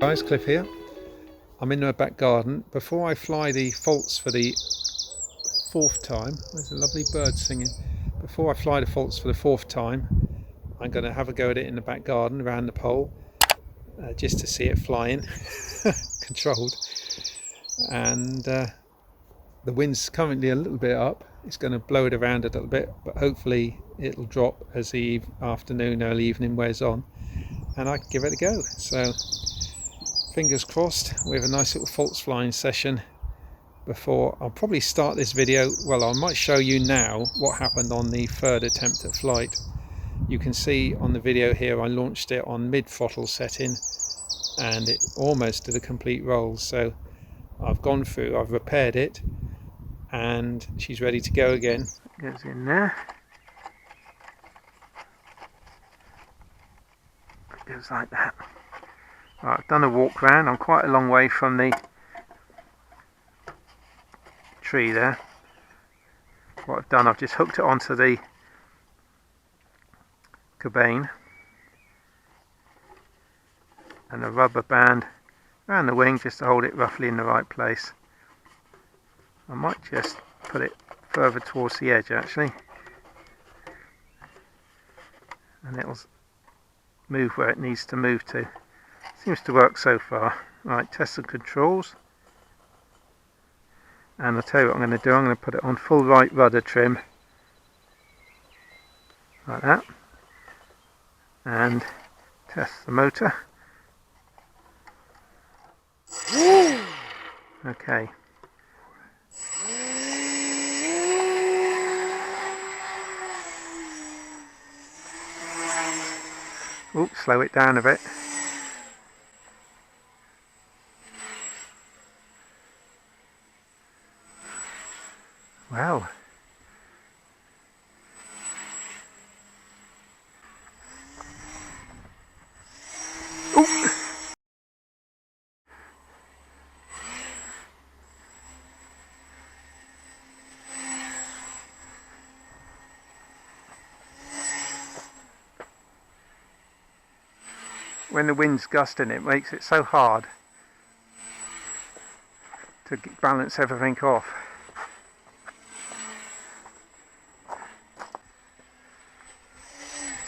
Guys, Cliff here. I'm in my back garden. Before I fly the false for the fourth time, there's a lovely bird singing. Before I fly the false for the fourth time, I'm going to have a go at it in the back garden around the pole, just to see it flying, controlled. And the wind's currently a little bit up. It's going to blow it around a little bit, but hopefully it'll drop as the afternoon, early evening wears on, and I can give it a go. So fingers crossed. We have a nice little false flying session before I'll probably start this video. Well, I might show you now what happened on the third attempt at flight. You can see on the video here I launched it on mid throttle setting and it almost did a complete roll. So I've gone through, I've repaired it, and she's ready to go again. Goes in there. It goes like that. Right, I've done a walk round. I'm quite a long way from the tree there. What I've done, I've just hooked it onto the cabane and a rubber band around the wing just to hold it roughly in the right place. I might just put it further towards the edge actually, and it'll move where it needs to move to. Seems to work so far. Right, test the controls. And I'll tell you what I'm going to do. I'm going to put it on full right rudder trim. Like that. And test the motor. Okay. Oops, slow it down a bit. Wow. Ooh. When the wind's gusting, it makes it so hard to balance everything off.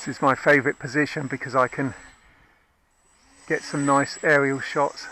This is my favourite position because I can get some nice aerial shots.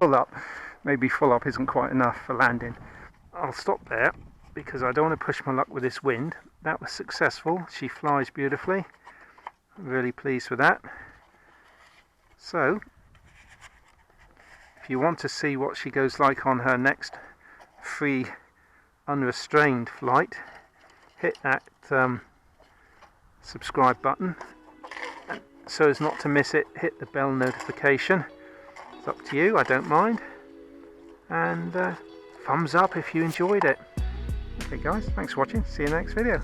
Full up. Maybe full up isn't quite enough for landing. I'll stop there because I don't want to push my luck with this wind. That was successful. She flies beautifully. I'm really pleased with that. So, if you want to see what she goes like on her next 3 unrestrained flight, hit that subscribe button, and so as not to miss it, hit the bell notification. It's up to you, I don't mind, and thumbs up if you enjoyed it. Okay guys, thanks for watching, see you in the next video.